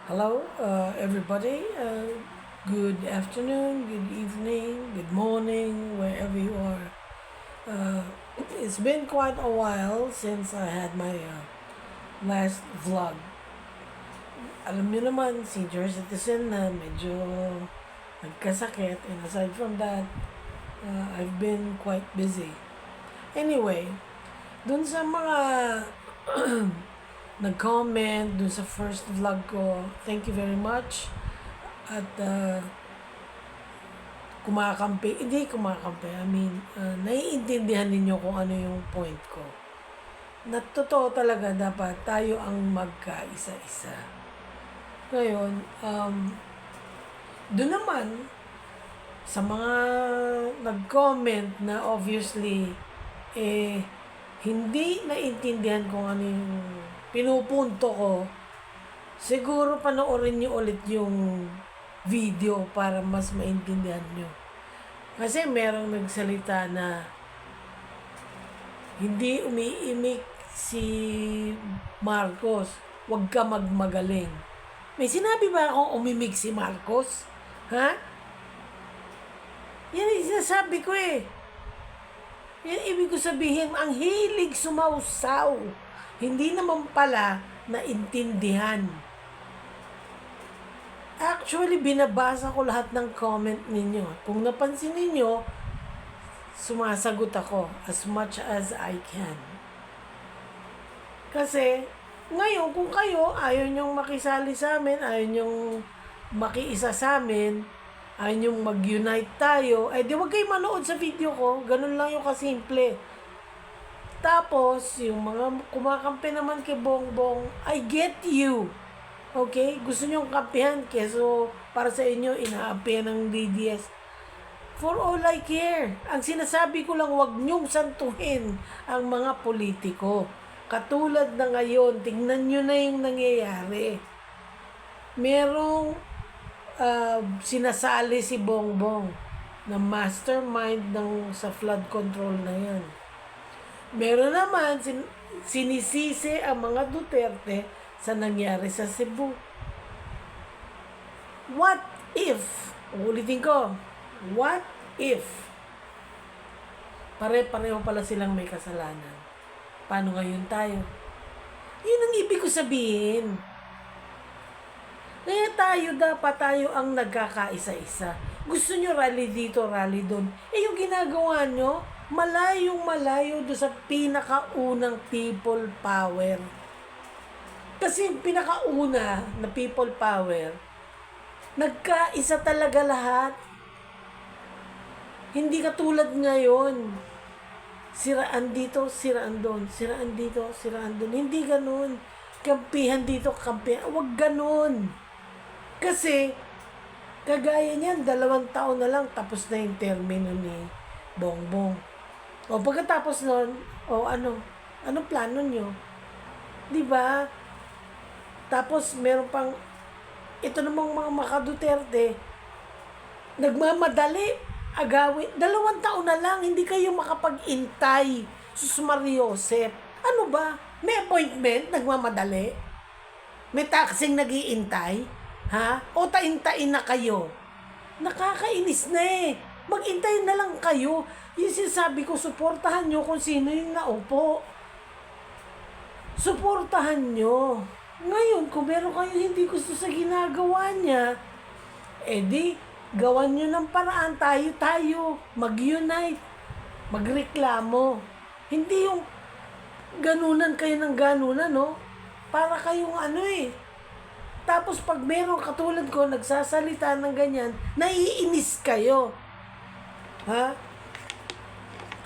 Hello, everybody. Good afternoon, good evening, good morning, wherever you are. Uh, it's been quite a while since I had my last vlog. Alam niyo naman, senior citizen na medyo nagkasakit. And aside from that, I've been quite busy. Anyway, dun sa mga nag-comment dun sa first vlog ko, thank you very much. At hindi kumakampi, naiintindihan ninyo kung ano yung point ko. Na totoo talaga dapat tayo ang magkaisa-isa. Ngayon, doon naman, sa mga nag-comment na obviously, hindi naintindihan kung ano yung pinupunto ko, siguro panoorin nyo ulit yung video para mas maintindihan nyo. Kasi merong nagsalita na hindi umiimik si Marcos, huwag ka magmagaling. May sinabi ba akong umimik si Marcos? Ha? Yan ang sinasabi ko eh. Yan ibig ko sabihin, ang hilig sumausaw. Hindi naman pala naintindihan. Actually, binabasa ko lahat ng comment ninyo. Kung napansin ninyo, sumasagot ako as much as I can. Kasi, ngayon, kung kayo ayaw nyong makisali sa amin, ayaw nyong makiisa sa amin, ayaw nyong mag-unite tayo, di wag kayo manood sa video ko. Ganun lang yung kasimple. Tapos, yung mga kumakampi naman kay Bongbong, I get you. Okay? Gusto nyong kampihan, keso para sa inyo, inaampihan ng DDS. For all I care. Ang sinasabi ko lang, wag nyong santuhin ang mga politiko. Katulad na ngayon, tingnan nyo na yung nangyayari. Merong sinasali si Bongbong na mastermind sa flood control na yan. Meron naman sinisisi ang mga Duterte sa nangyari sa Cebu. What if, ulitin ko, what if pare-pareho pala silang may kasalanan? Paano ngayon tayo? Yun ang ibig ko sabihin. Kaya dapat tayo ang nagkakaisa-isa. Gusto nyo rally dito, rally doon. Yung ginagawa nyo, malayong-malayo doon sa pinakaunang people power. Kasi yung pinakauna na people power, nagkaisa talaga lahat. Hindi katulad ngayon. Siraan dito, siraan doon. Siraan dito, siraan doon. Hindi ganun. Kampihan dito, kampihan. Huwag ganun. Kasi, kagaya niyan, 2 taon na lang, tapos na yung termino ni Bongbong. O pagkatapos nun, anong plano nyo? Diba? Tapos, meron pang, ito namang mga makaduterte, nagmamadali, agawin. 2 taon na lang, hindi kayo makapag-intay. Sus Mariosep. Ano ba? May appointment, nagmamadali? May taxing nag-iintay? Ha? O tain-tain na kayo? Nakakainis na eh. Mag-intay na lang kayo. Yung sinasabi ko, suportahan nyo kung sino yung naupo. Suportahan nyo. Ngayon, kung meron kayo hindi gusto sa ginagawa niya, gawan nyo ng paraan, tayo, mag-unite, magreklamo. Hindi yung ganunan kayo ng ganunan, no? Para kayong Tapos pag meron katulad ko, nagsasalita ng ganyan, naiinis kayo. Ha?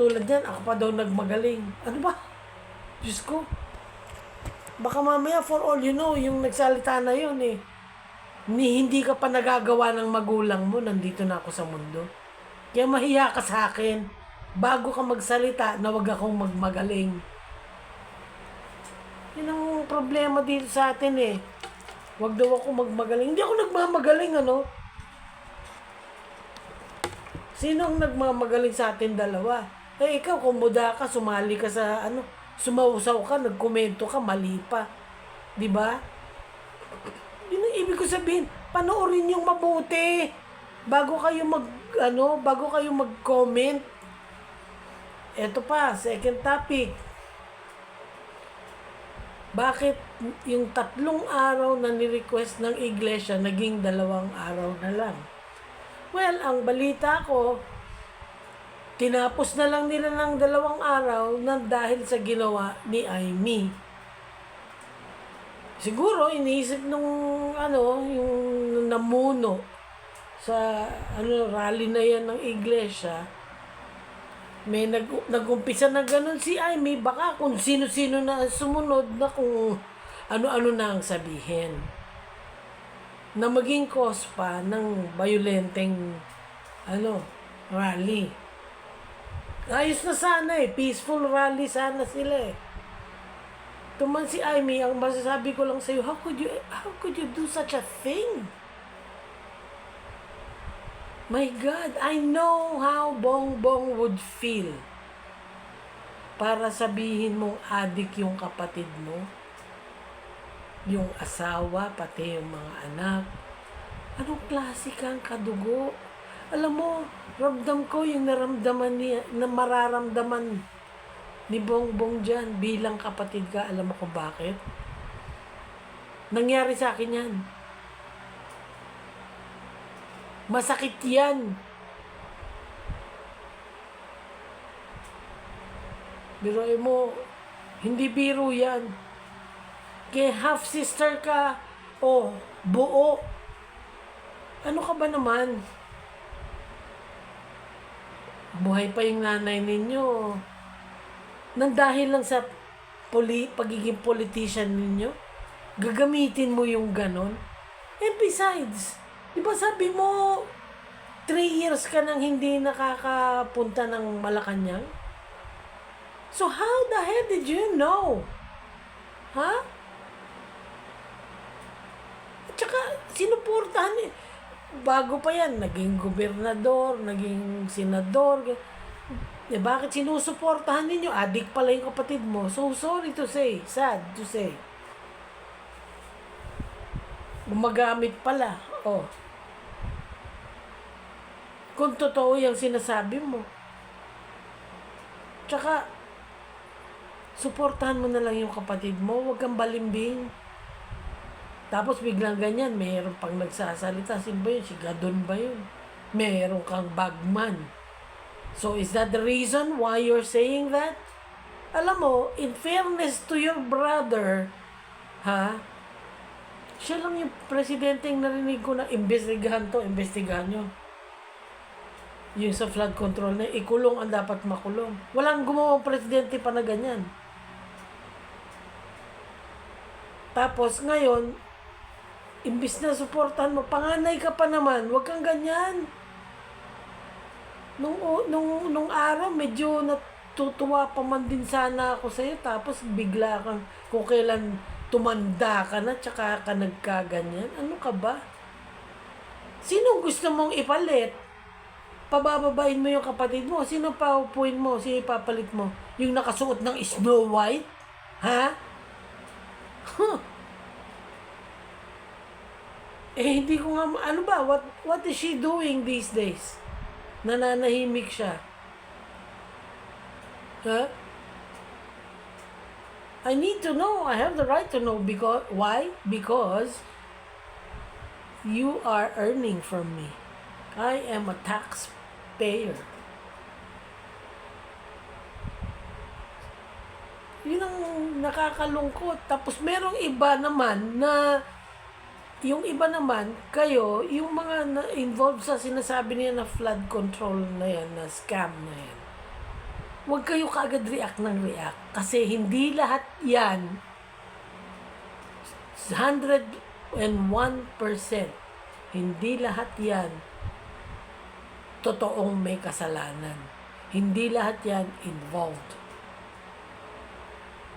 Tulad yan, ako pa daw nagmagaling. Ano ba? Diyos ko. Baka mamaya, for all you know, yung nagsalita na yun hindi ka pa nagagawa ng magulang mo, nandito na ako sa mundo. Kaya mahiya ka sa akin. Bago ka magsalita, na wag akong magmagaling. Yun ang problema dito sa atin Wag daw ako magmagaling. Hindi ako nagmamagaling, Sino ang nagmamagaling sa atin dalawa? Ikaw, kumuda ka, sumali ka sa sumausaw ka, nagkomento ka, mali pa. Di ba? Yun ang ibig ko sabihin, panoorin yung mabuti bago kayo bago kayo mag-comment. Eto pa, second topic. Bakit yung 3 araw na ni-request ng iglesia naging 2 araw na lang? Well, ang balita ko, tinapos na lang nila ng 2 araw na dahil sa ginawa ni Amy. Siguro iniisip yung namuno sa rally na yan ng iglesia, may nag-umpisa na ganun si Amy, baka kung sino-sino na sumunod na kung ano-ano na ang sabihin. Na maging cause pa ng violenteng rally. Ayos na sana peaceful rally sana sila Tuman si Amy, ang masasabi ko lang sa'yo, how could you do such a thing? My God, I know how Bongbong would feel para sabihin mong adik yung kapatid mo, yung asawa, pati yung mga anak. Anong klase kang kadugo? Alam mo, ramdam ko yung naramdaman niya, na mararamdaman ni Bongbong dyan bilang kapatid ka. Alam mo kung bakit? Nangyari sa akin yan. Masakit yan. Biruin mo, hindi biro yan. Kaya half sister ka, buo. Ano ka ba naman? Buhay pa yung nanay ninyo. Nang dahil lang sa pagiging politician ninyo, gagamitin mo yung ganon. And besides, di ba sabi mo, 3 years ka nang hindi nakakapunta ng Malacanang? So how the hell did you know? Ha? At saka, sinuportahan niya. Bago pa yan, naging gobernador, naging senador. Bakit sinusuportahan ninyo? Adik pala yung kapatid mo. So sorry to say, sad to say. Gumagamit pala. Kung totoo yung sinasabi mo. Tsaka, suportahan mo na lang yung kapatid mo. Huwag kang balimbing. Tapos biglang ganyan, mayroon pang nagsasalita. Sino ba yun? Si Gadon ba yun? Mayroon kang bagman. So, is that the reason why you're saying that? Alam mo, in fairness to your brother, siya lang yung presidente yung narinig ko na investigahan nyo. Yung sa flood control na ikulong ang dapat makulong. Walang gumawang presidente pa na ganyan. Tapos ngayon, imbis na suportahan mo, panganay ka pa naman, huwag kang ganyan. Nung araw, medyo natutuwa pa man din sana ako sa'yo, tapos bigla kang, kung kailan tumanda ka na, tsaka ka nagkaganyan. Ano ka ba? Sino gusto mong ipalit? Pabababain mo yung kapatid mo? Sino paupuin mo? Sino ipapalit mo? Yung nakasuot ng Snow White? Ha? Hindi ko nga, ano ba? What is she doing these days? Nananahimik siya. I need to know. I have the right to know. Why? Because you are earning from me. I am a taxpayer. Yun ang nakakalungkot. Tapos merong iba naman na yung iba naman, kayo, yung mga involved sa sinasabi niya na flood control na yan, na scam na yan, huwag kayo kaagad react ng react. Kasi hindi lahat yan, 101%, hindi lahat yan, totoong may kasalanan. Hindi lahat yan involved.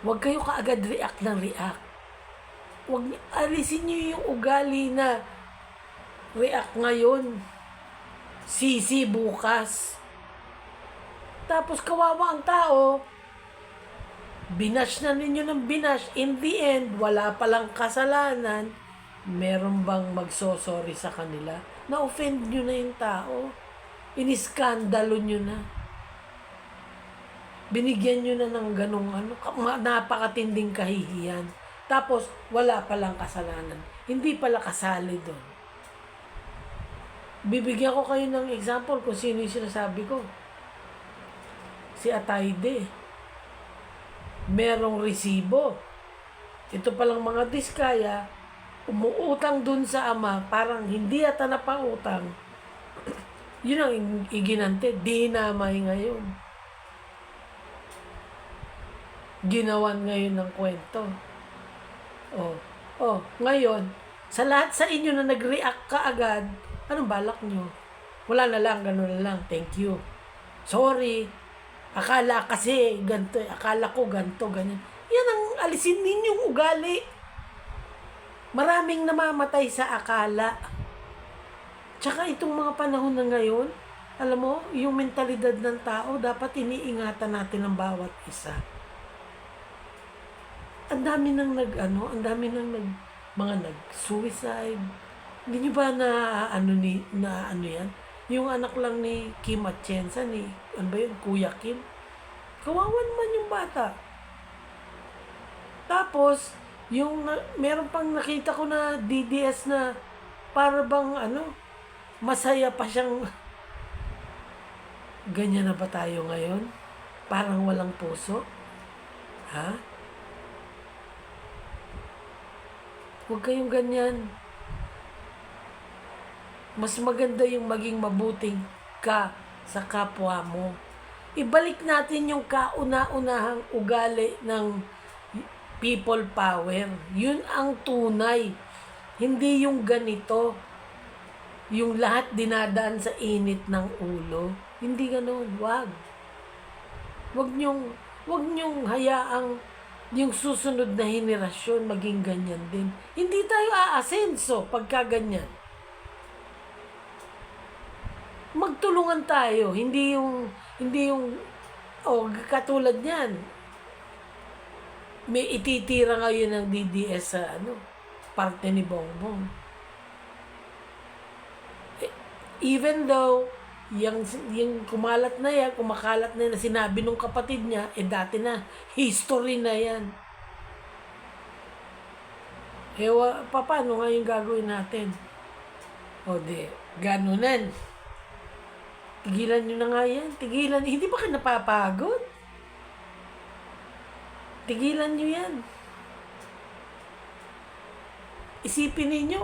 Huwag kayo kaagad react ng react. Huwag alisin niyo yung ugali na react ngayon, sisi bukas. Tapos kawawa ang tao, binash na ninyo ng binash. In the end, wala palang kasalanan. Meron bang magsosorry sa kanila? Na-offend nyo na yung tao. Iniskandalo nyo na. Binigyan nyo na ng ganong napakatinding kahihiyan. Tapos, wala palang kasalanan. Hindi pala kasali doon. Bibigyan ko kayo ng example kung sino yung sinasabi ko. Si Atayde. Merong resibo. Ito palang mga diskaya, umuutang dun sa ama, parang hindi ata napautang. Yun ang iginante, dinamay ngayon. Ginawan ngayon ng kwento. Ngayon, sa lahat sa inyo na nag-react ka agad, anong balak nyo? Wala na lang, gano'n na lang, thank you. Sorry, akala kasi ganito, akala ko ganito, ganyan. Yan ang alisin ninyong ugali. Maraming namamatay sa akala. Tsaka itong mga panahon na ngayon, alam mo, yung mentalidad ng tao, dapat iniingatan natin ang bawat isa. Ang dami nang mga nag-suicide. Hindi nyo ba na yan? Yung anak lang ni Kim Atienza, Kuya Kim. Kawawa naman yung bata. Tapos, meron pang nakita ko na DDS na para bang masaya pa siyang ganyan na ba tayo ngayon? Parang walang puso? Ha? Huwag kayong ganyan. Mas maganda yung maging mabuting ka sa kapwa mo. Ibalik natin yung kauna-unahang ugali ng people power. Yun ang tunay. Hindi yung ganito. Yung lahat dinadaan sa init ng ulo. Hindi ganoon. Wag. Wag nyong hayaang yung susunod na henerasyon maging ganyan din. Hindi tayo aasenso pagka ganyan. Magtulungan tayo, hindi yung katulad niyan. May ititira ngayon ng DDS sa parte ni Bongbong. Even though yung kumakalat na sinabi nung kapatid niya, dati na, history na yan. Paano nga yung gagawin natin? Ganunan. Tigilan nyo na nga yan. Tigilan. Hindi ba kayo napapagod? Tigilan nyo yan. Isipin ninyo,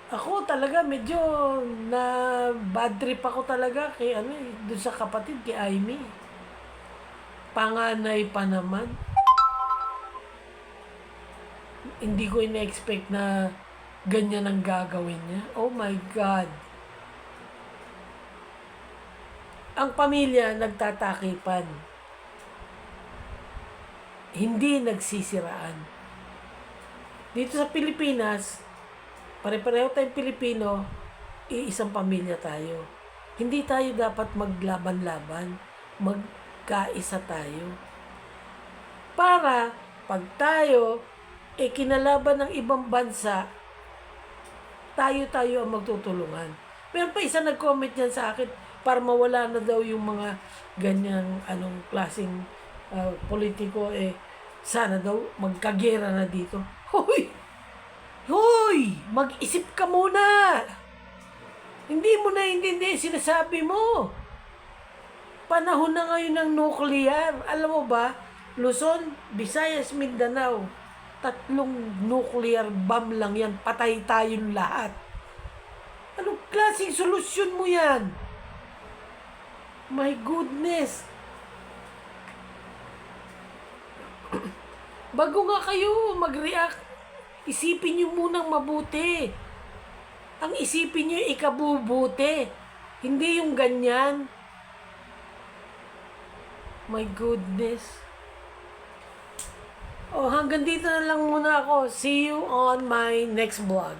ako talaga medyo na bad trip ako talaga kay doon sa kapatid, kay Aimee. Panganay pa naman. Hindi ko ina-expect na ganyan ang gagawin niya. Oh my God. Ang pamilya nagtatakipan. Hindi nagsisiraan. Dito sa Pilipinas, pare-pareho tayong Pilipino, iisang pamilya tayo. Hindi tayo dapat maglaban-laban, magkaisa tayo. Para pag tayo kinalaban ng ibang bansa, tayo ang magtutulungan. Meron pa isa nag-comment yan sa akin, para mawala na daw yung mga ganyang klaseng politiko, sana daw magkagera na dito. Hoy! Mag-isip ka muna! Hindi mo na hindi sinasabi mo. Panahon na ngayon ng nuclear. Alam mo ba, Luzon, Visayas, Mindanao, 3 nuclear bomb lang yan. Patay tayong lahat. Anong klaseng solusyon mo yan? My goodness! Bago nga kayo mag-react, isipin nyo munang mabuti. Ang isipin nyo ikabubuti. Hindi yung ganyan. My goodness. Hanggang dito na lang muna ako. See you on my next vlog.